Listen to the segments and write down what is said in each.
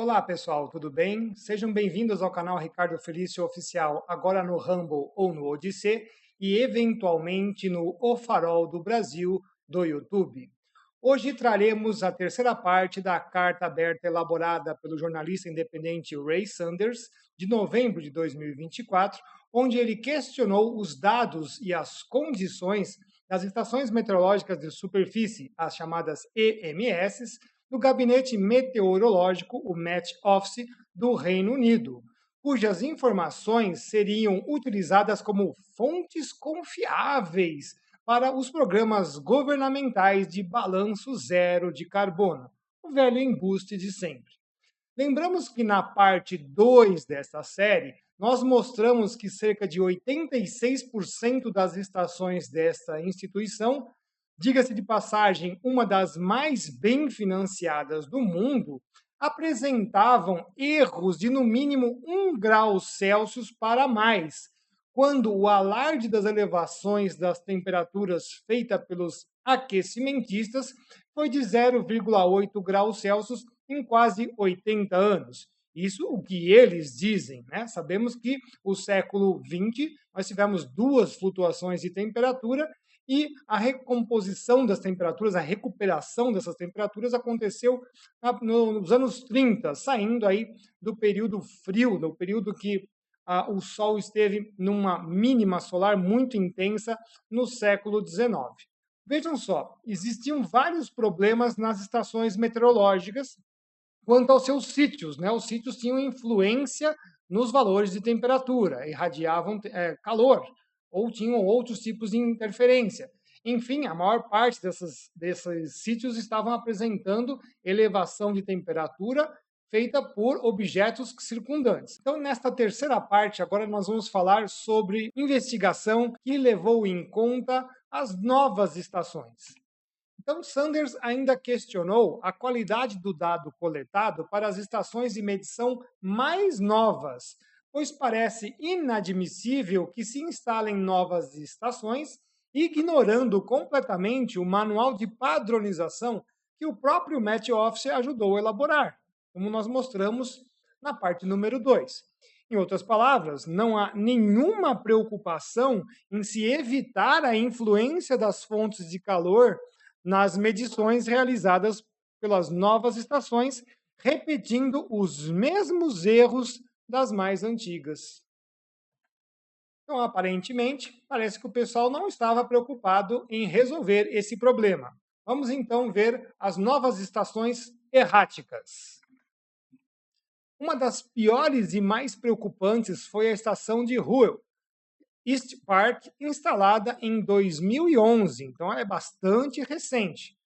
Olá pessoal, tudo bem? Sejam bem-vindos ao canal Ricardo Felício Oficial, agora no Rumble ou no Odissê e eventualmente no O Farol do Brasil do YouTube. Hoje traremos a terceira parte da carta aberta elaborada pelo jornalista independente Ray Sanders, de novembro de 2024, onde ele questionou os dados e as condições das estações meteorológicas de superfície, as chamadas EMS, do Gabinete Meteorológico, o Met Office, do Reino Unido, cujas informações seriam utilizadas como fontes confiáveis para os programas governamentais de balanço zero de carbono, o velho embuste de sempre. Lembramos que na parte 2 desta série, nós mostramos que cerca de 86% das estações desta instituição, diga-se de passagem, uma das mais bem financiadas do mundo, apresentavam erros de no mínimo 1 grau Celsius para mais, quando o alarde das elevações das temperaturas feita pelos aquecimentistas foi de 0,8 graus Celsius em quase 80 anos. Isso o que eles dizem, né? Sabemos que o século XX nós tivemos duas flutuações de temperatura e a recomposição das temperaturas, a recuperação dessas temperaturas aconteceu nos anos 30, saindo aí do período frio, do período que o Sol esteve numa mínima solar muito intensa no século XIX. Vejam só, existiam vários problemas nas estações meteorológicas quanto aos seus sítios, né? Os sítios tinham influência nos valores de temperatura, irradiavam calor, ou tinham outros tipos de interferência. Enfim, a maior parte desses sítios estavam apresentando elevação de temperatura feita por objetos circundantes. Então, nesta terceira parte, agora nós vamos falar sobre investigação que levou em conta as novas estações. Então, Sanders ainda questionou a qualidade do dado coletado para as estações de medição mais novas, pois parece inadmissível que se instalem novas estações, ignorando completamente o manual de padronização que o próprio Met Office ajudou a elaborar, como nós mostramos na parte número 2. Em outras palavras, não há nenhuma preocupação em se evitar a influência das fontes de calor nas medições realizadas pelas novas estações, repetindo os mesmos erros das mais antigas. Então, aparentemente, parece que o pessoal não estava preocupado em resolver esse problema. Vamos então ver as novas estações erráticas. Uma das piores e mais preocupantes foi a estação de Ruel, East Park, instalada em 2011, então ela é bastante recente.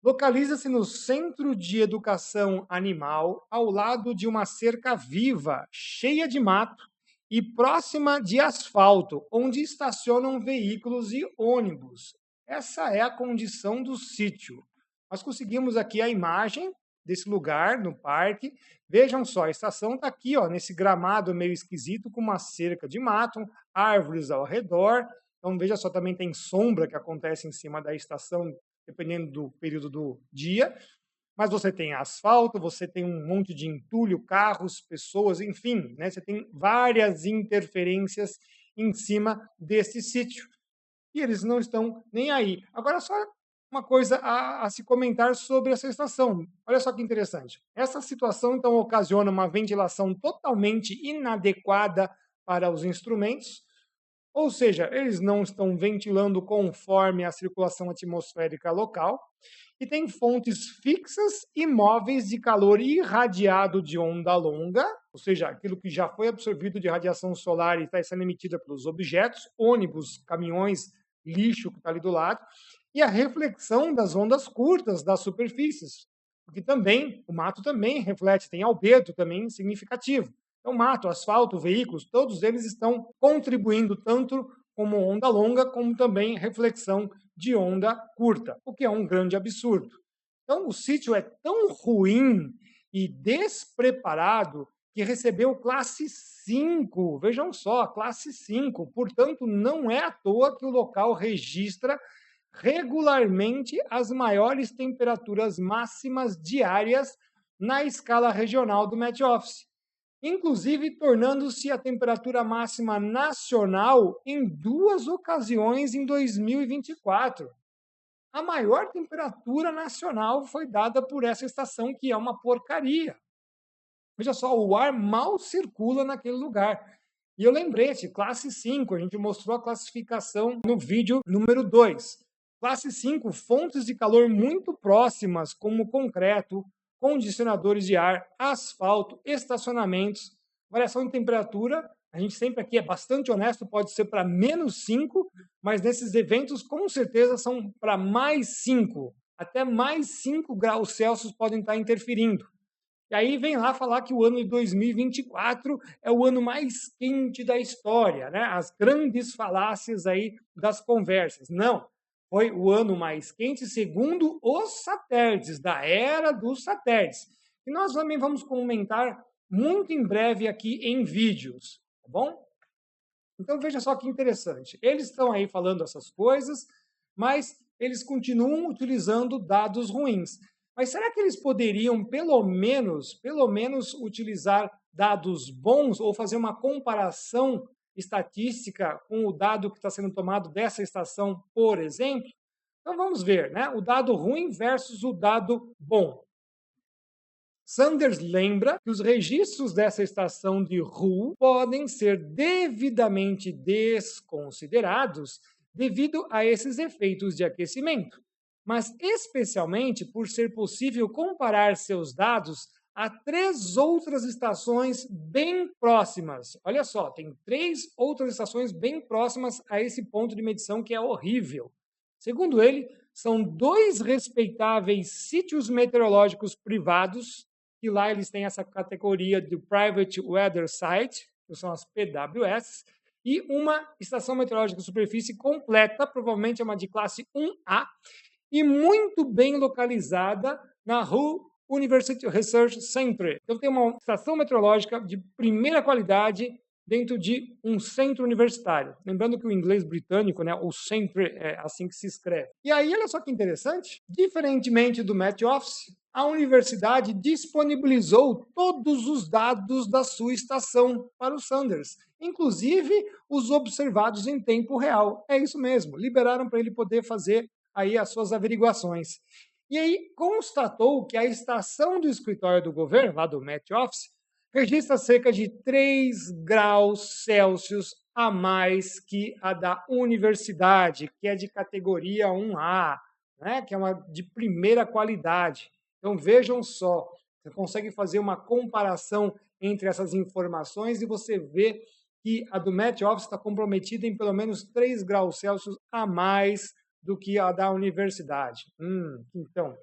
Localiza-se no Centro de Educação Animal, ao lado de uma cerca viva, cheia de mato e próxima de asfalto, onde estacionam veículos e ônibus. Essa é a condição do sítio. Nós conseguimos aqui a imagem desse lugar no parque. Vejam só, a estação está aqui, ó, nesse gramado meio esquisito, com uma cerca de mato, árvores ao redor. Então, veja só, também tem sombra que acontece em cima da estação, dependendo do período do dia. Mas você tem asfalto, você tem um monte de entulho, carros, pessoas, enfim, né? Você tem várias interferências em cima desse sítio. E eles não estão nem aí. Agora, só uma coisa a se comentar sobre essa estação. Olha só que interessante. Essa situação, então, ocasiona uma ventilação totalmente inadequada para os instrumentos, ou seja, eles não estão ventilando conforme a circulação atmosférica local, e tem fontes fixas e móveis de calor irradiado de onda longa, ou seja, aquilo que já foi absorvido de radiação solar e está sendo emitida pelos objetos, ônibus, caminhões, lixo que está ali do lado, e a reflexão das ondas curtas das superfícies, porque também, o mato também reflete, tem albedo também significativo. Então, mato, asfalto, veículos, todos eles estão contribuindo tanto como onda longa, como também reflexão de onda curta, o que é um grande absurdo. Então, o sítio é tão ruim e despreparado que recebeu classe 5. Vejam só, classe 5. Portanto, não é à toa que o local registra regularmente as maiores temperaturas máximas diárias na escala regional do Met Office, inclusive tornando-se a temperatura máxima nacional em 2 ocasiões em 2024. A maior temperatura nacional foi dada por essa estação, que é uma porcaria. Veja só, o ar mal circula naquele lugar. E eu lembrei de classe 5, a gente mostrou a classificação no vídeo número 2. Classe 5, fontes de calor muito próximas, como concreto, condicionadores de ar, asfalto, estacionamentos. Variação de temperatura, a gente sempre aqui é bastante honesto, pode ser para -5, mas nesses eventos com certeza são para +5. Até +5 graus Celsius podem estar interferindo. E aí vem lá falar que o ano de 2024 é o ano mais quente da história, né? As grandes falácias aí das conversas. Não, foi o ano mais quente segundo os satélites, da era dos satélites. E nós também vamos comentar muito em breve aqui em vídeos, tá bom? Então veja só que interessante. Eles estão aí falando essas coisas, mas eles continuam utilizando dados ruins. Mas será que eles poderiam, pelo menos utilizar dados bons ou fazer uma comparação estatística com o dado que está sendo tomado dessa estação, por exemplo? Então vamos ver, né? O dado ruim versus o dado bom. Sanders lembra que os registros dessa estação de Hu podem ser devidamente desconsiderados devido a esses efeitos de aquecimento, mas especialmente por ser possível comparar seus dados a 3 outras estações bem próximas. Olha só, tem 3 outras estações bem próximas a esse ponto de medição que é horrível. Segundo ele, são 2 respeitáveis sítios meteorológicos privados, que lá eles têm essa categoria de Private Weather Site, que são as PWS, e uma estação meteorológica de superfície completa, provavelmente é uma de classe 1A, e muito bem localizada na Hu University Research Center. Então tem uma estação meteorológica de primeira qualidade dentro de um centro universitário. Lembrando que o inglês britânico, né, o centro é assim que se escreve. E aí, olha só que interessante, diferentemente do Met Office, a universidade disponibilizou todos os dados da sua estação para o Sanders, inclusive os observados em tempo real. É isso mesmo, liberaram para ele poder fazer aí as suas averiguações. E aí constatou que a estação do escritório do governo, lá do Met Office, registra cerca de 3 graus Celsius a mais que a da universidade, que é de categoria 1A, né? Que é uma de primeira qualidade. Então vejam só, você consegue fazer uma comparação entre essas informações e você vê que a do Met Office está comprometida em pelo menos 3 graus Celsius a mais do que a da universidade. Então,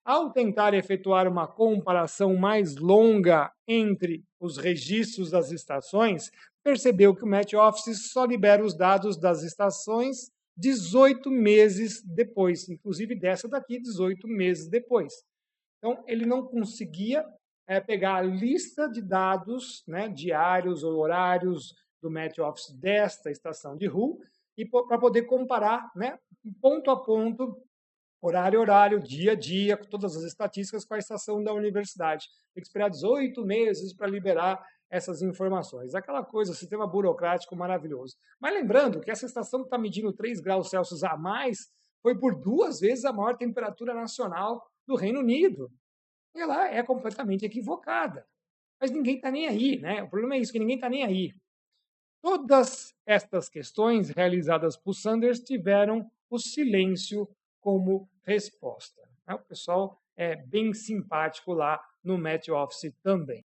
ao tentar efetuar uma comparação mais longa entre os registros das estações, percebeu que o Met Office só libera os dados das estações 18 meses depois, inclusive dessa daqui, 18 meses depois. Então, ele não conseguia pegar a lista de dados, né, diários ou horários do Met Office desta estação de Hu e para poder comparar, né, ponto a ponto, horário a horário, dia a dia, com todas as estatísticas com a estação da universidade. Tem que esperar 18 meses para liberar essas informações. Aquela coisa, sistema burocrático maravilhoso. Mas lembrando que essa estação que está medindo 3 graus Celsius a mais foi por 2 vezes a maior temperatura nacional do Reino Unido. E ela é completamente equivocada. Mas ninguém está nem aí, né? O problema é isso, que ninguém está nem aí. Todas estas questões realizadas por Sanders tiveram o silêncio como resposta. O pessoal é bem simpático lá no Met Office também.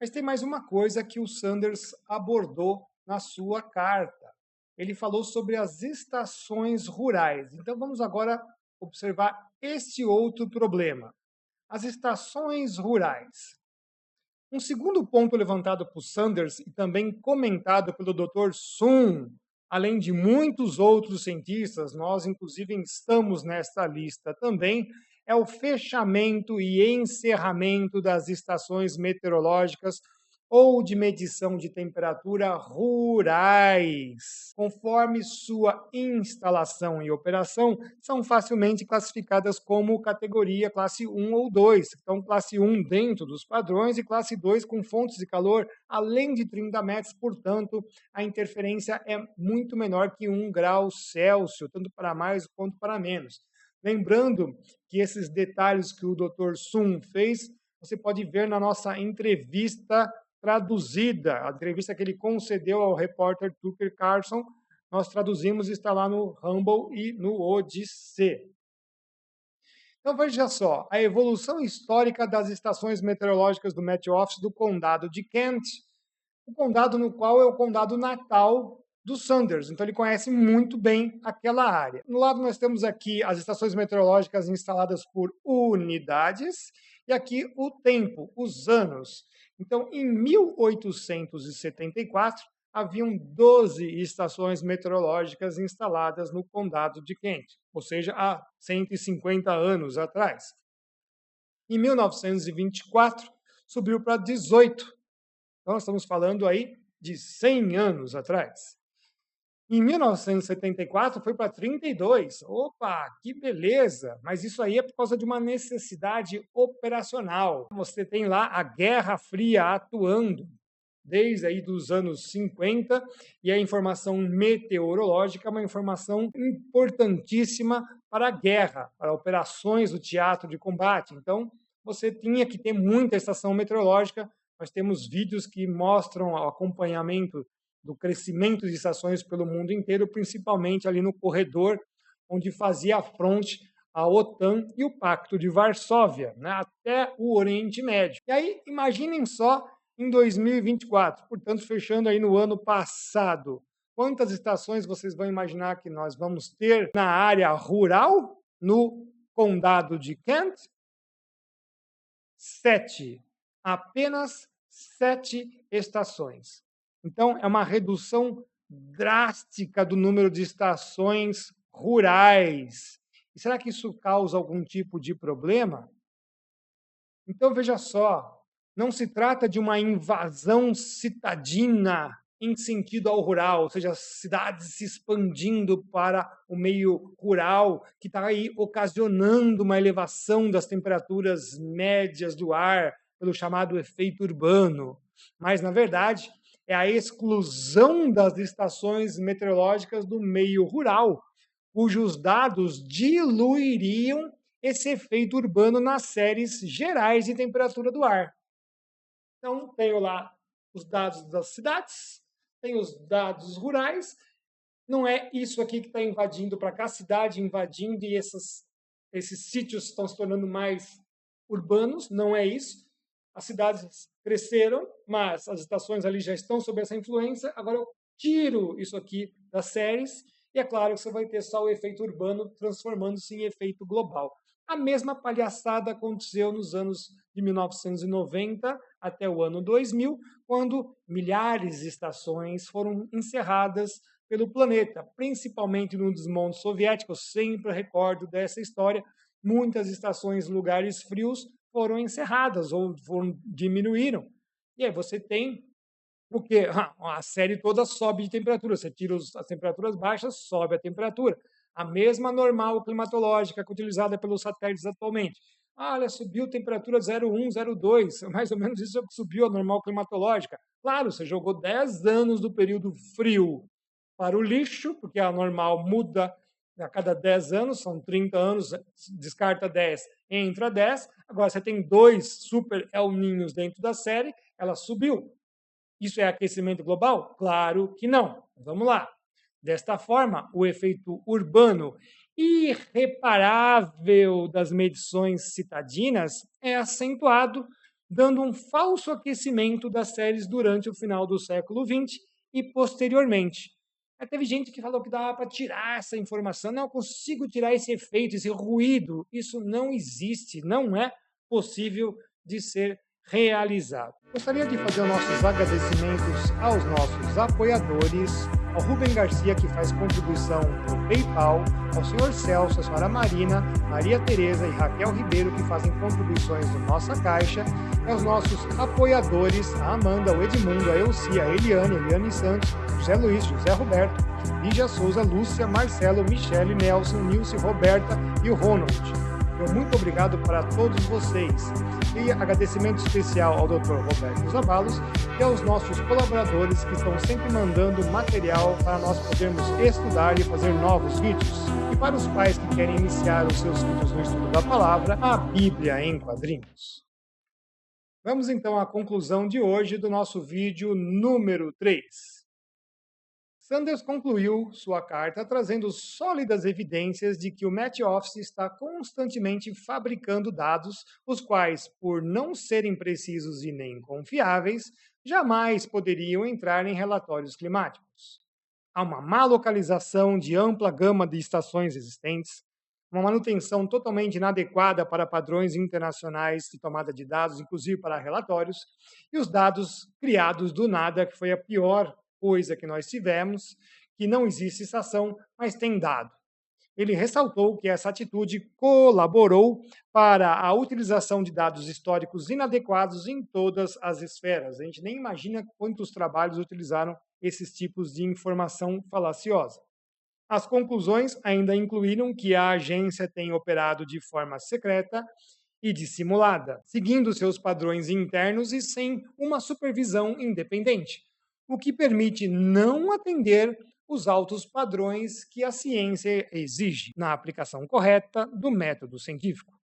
Mas tem mais uma coisa que o Sanders abordou na sua carta. Ele falou sobre as estações rurais. Então vamos agora observar este outro problema. As estações rurais. Um segundo ponto levantado por Sanders e também comentado pelo Dr. Sun, além de muitos outros cientistas, nós inclusive estamos nesta lista também, é o fechamento e encerramento das estações meteorológicas ou de medição de temperatura rurais. Conforme sua instalação e operação, são facilmente classificadas como categoria classe 1 ou 2. Então, classe 1 dentro dos padrões e classe 2 com fontes de calor além de 30 metros, portanto, a interferência é muito menor que 1 grau Celsius, tanto para mais quanto para menos. Lembrando que esses detalhes que o Dr. Sun fez, você pode ver na nossa entrevista traduzida, a entrevista que ele concedeu ao repórter Tucker Carlson. Nós traduzimos e está lá no Rumble e no Odissê. Então veja só, a evolução histórica das estações meteorológicas do Met Office do condado de Kent, o condado no qual é o condado natal do Sanders, então ele conhece muito bem aquela área. No lado nós temos aqui as estações meteorológicas instaladas por unidades e aqui o tempo, os anos. Então, em 1874, haviam 12 estações meteorológicas instaladas no condado de Kent, ou seja, há 150 anos atrás. Em 1924, subiu para 18. Então, nós estamos falando aí de 100 anos atrás. Em 1974, foi para 32. Opa, que beleza! Mas isso aí é por causa de uma necessidade operacional. Você tem lá a Guerra Fria atuando desde aí dos anos 50, e a informação meteorológica é uma informação importantíssima para a guerra, para operações do teatro de combate. Então, você tinha que ter muita estação meteorológica. Nós temos vídeos que mostram o acompanhamento do crescimento de estações pelo mundo inteiro, principalmente ali no corredor onde fazia fronte a OTAN e o Pacto de Varsóvia, né, até o Oriente Médio. E aí, imaginem só em 2024, portanto, fechando aí no ano passado, quantas estações vocês vão imaginar que nós vamos ter na área rural, no condado de Kent? 7. Apenas 7 estações. Então, é uma redução drástica do número de estações rurais. E será que isso causa algum tipo de problema? Então, veja só, não se trata de uma invasão citadina em sentido ao rural, ou seja, cidades se expandindo para o meio rural, que está aí ocasionando uma elevação das temperaturas médias do ar, pelo chamado efeito urbano. Mas, na verdade, é a exclusão das estações meteorológicas do meio rural, cujos dados diluiriam esse efeito urbano nas séries gerais de temperatura do ar. Então, tenho lá os dados das cidades, tenho os dados rurais. Não é isso aqui que está invadindo para cá, a cidade invadindo e esses sítios estão se tornando mais urbanos, não é isso. As cidades cresceram, mas as estações ali já estão sob essa influência. Agora eu tiro isso aqui das séries e é claro que você vai ter só o efeito urbano transformando-se em efeito global. A mesma palhaçada aconteceu nos anos de 1990 até o ano 2000, quando milhares de estações foram encerradas pelo planeta, principalmente no desmonte soviético. Eu sempre recordo dessa história. Muitas estações em lugares frios foram encerradas ou diminuíram. E aí você tem o quê? A série toda sobe de temperatura. Você tira as temperaturas baixas, sobe a temperatura. A mesma normal climatológica que é utilizada pelos satélites atualmente. Olha, subiu a temperatura 0,1, 0,2, mais ou menos isso que subiu a normal climatológica. Claro, você jogou 10 anos do período frio para o lixo, porque a normal muda a cada 10 anos, são 30 anos, descarta 10, entra 10. Agora você tem 2 super El Ninhos dentro da série, ela subiu. Isso é aquecimento global? Claro que não. Vamos lá. Desta forma, o efeito urbano irreparável das medições citadinas é acentuado, dando um falso aquecimento das séries durante o final do século XX e posteriormente. Teve gente que falou que dava para tirar essa informação. Não, eu consigo tirar esse efeito, esse ruído. Isso não existe, não é possível de ser realizado. Gostaria de fazer nossos agradecimentos aos nossos apoiadores. ao Rubem Garcia, que faz contribuição no PayPal, ao Sr. Celso, a Sra. Marina, Maria Tereza e Raquel Ribeiro, que fazem contribuições no Nossa Caixa, e aos nossos apoiadores, a Amanda, o Edmundo, a Elcia, a Eliane Santos, José Luiz, José Roberto, Lígia Souza, Lúcia, Marcelo, Michele, Nelson, Nilce, Roberta e o Ronald. Meu muito obrigado para todos vocês. E agradecimento especial ao Dr. Roberto Zabalos e aos nossos colaboradores que estão sempre mandando material para nós podermos estudar e fazer novos vídeos. E para os pais que querem iniciar os seus filhos no estudo da palavra, a Bíblia em quadrinhos. Vamos então à conclusão de hoje do nosso vídeo número 3. Sanders concluiu sua carta trazendo sólidas evidências de que o Met Office está constantemente fabricando dados, os quais, por não serem precisos e nem confiáveis, jamais poderiam entrar em relatórios climáticos. Há uma má localização de ampla gama de estações existentes, uma manutenção totalmente inadequada para padrões internacionais de tomada de dados, inclusive para relatórios, e os dados criados do nada, que foi a pior coisa que nós tivemos, que não existe estação, mas tem dado. Ele ressaltou que essa atitude colaborou para a utilização de dados históricos inadequados em todas as esferas. A gente nem imagina quantos trabalhos utilizaram esses tipos de informação falaciosa. As conclusões ainda incluíram que a agência tem operado de forma secreta e dissimulada, seguindo seus padrões internos e sem uma supervisão independente, o que permite não atender os altos padrões que a ciência exige na aplicação correta do método científico.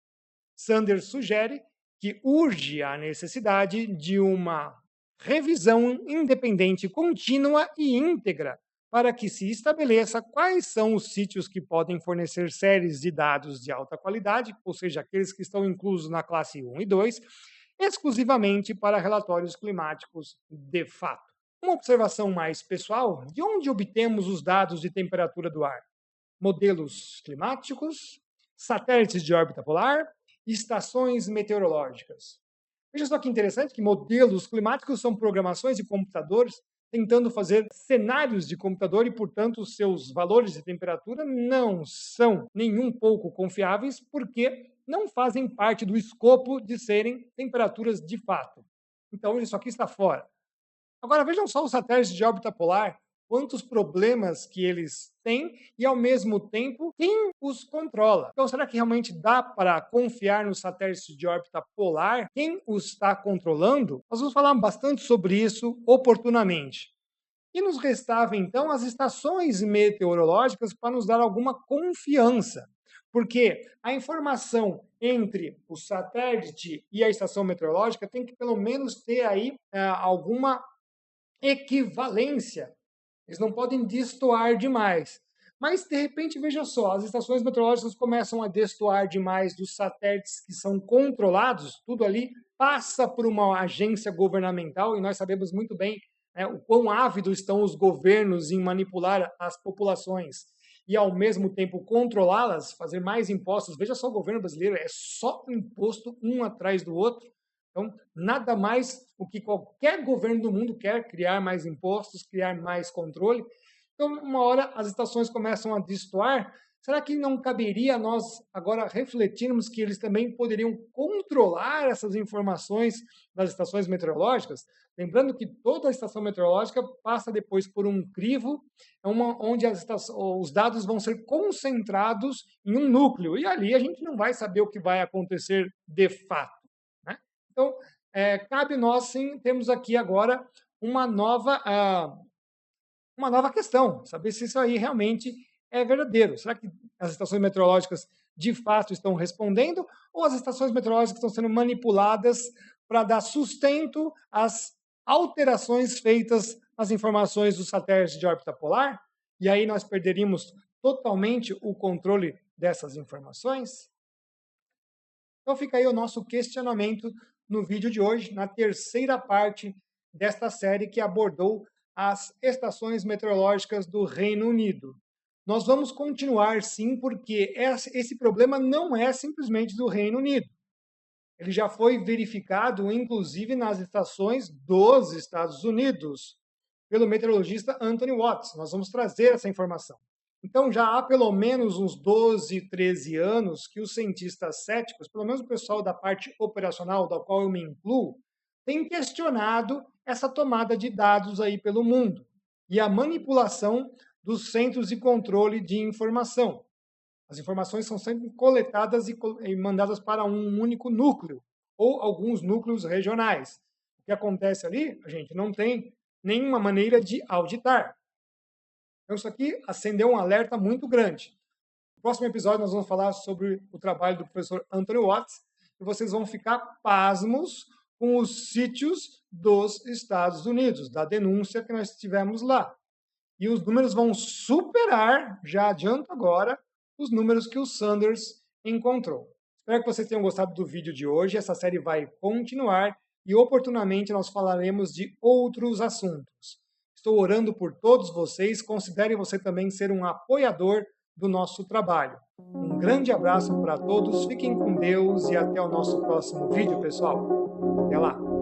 Sanders sugere que urge a necessidade de uma revisão independente contínua e íntegra para que se estabeleça quais são os sítios que podem fornecer séries de dados de alta qualidade, ou seja, aqueles que estão inclusos na classe 1 e 2, exclusivamente para relatórios climáticos de fato. Uma observação mais pessoal: de onde obtemos os dados de temperatura do ar? Modelos climáticos, satélites de órbita polar, estações meteorológicas. Veja só que interessante que modelos climáticos são programações de computadores tentando fazer cenários de computador e, portanto, os seus valores de temperatura não são nem um pouco confiáveis porque não fazem parte do escopo de serem temperaturas de fato. Então, isso aqui está fora. Agora, vejam só os satélites de órbita polar, quantos problemas que eles têm e, ao mesmo tempo, quem os controla. Então, será que realmente dá para confiar nos satélites de órbita polar? Quem os está controlando? Nós vamos falar bastante sobre isso oportunamente. E nos restava, então, as estações meteorológicas para nos dar alguma confiança, porque a informação entre o satélite e a estação meteorológica tem que, pelo menos, ter aí alguma equivalência. Eles não podem destoar demais. Mas, de repente, veja só, as estações meteorológicas começam a destoar demais dos satélites que são controlados, tudo ali passa por uma agência governamental, e nós sabemos muito bem o quão ávidos estão os governos em manipular as populações e, ao mesmo tempo, controlá-las, fazer mais impostos. Veja só, o governo brasileiro é só imposto um atrás do outro. Então, nada mais o que qualquer governo do mundo quer: criar mais impostos, criar mais controle. Então, uma hora as estações começam a destoar. Será que não caberia a nós agora refletirmos que eles também poderiam controlar essas informações das estações meteorológicas? Lembrando que toda a estação meteorológica passa depois por um crivo, onde os dados vão ser concentrados em um núcleo. E ali a gente não vai saber o que vai acontecer de fato. Então, cabe nós, sim, temos aqui agora uma nova questão, saber se isso aí realmente é verdadeiro. Será que as estações meteorológicas de fato estão respondendo, ou as estações meteorológicas estão sendo manipuladas para dar sustento às alterações feitas nas informações dos satélites de órbita polar? E aí nós perderíamos totalmente o controle dessas informações? Então fica aí o nosso questionamento no vídeo de hoje, na terceira parte desta série que abordou as estações meteorológicas do Reino Unido. Nós vamos continuar, sim, porque esse problema não é simplesmente do Reino Unido. Ele já foi verificado, inclusive, nas estações dos Estados Unidos, pelo meteorologista Anthony Watts. Nós vamos trazer essa informação. Então, já há pelo menos uns 12, 13 anos que os cientistas céticos, pelo menos o pessoal da parte operacional, da qual eu me incluo, tem questionado essa tomada de dados aí pelo mundo e a manipulação dos centros de controle de informação. As informações são sempre coletadas e mandadas para um único núcleo, ou alguns núcleos regionais. O que acontece ali, a gente não tem nenhuma maneira de auditar. Então, isso aqui acendeu um alerta muito grande. No próximo episódio, nós vamos falar sobre o trabalho do professor Anthony Watts, e vocês vão ficar pasmos com os sítios dos Estados Unidos, da denúncia que nós tivemos lá. E os números vão superar, já adianto agora, os números que o Sanders encontrou. Espero que vocês tenham gostado do vídeo de hoje. Essa série vai continuar e, oportunamente, nós falaremos de outros assuntos. Estou orando por todos vocês. Considere você também ser um apoiador do nosso trabalho. Um grande abraço para todos. Fiquem com Deus e até o nosso próximo vídeo, pessoal. Até lá!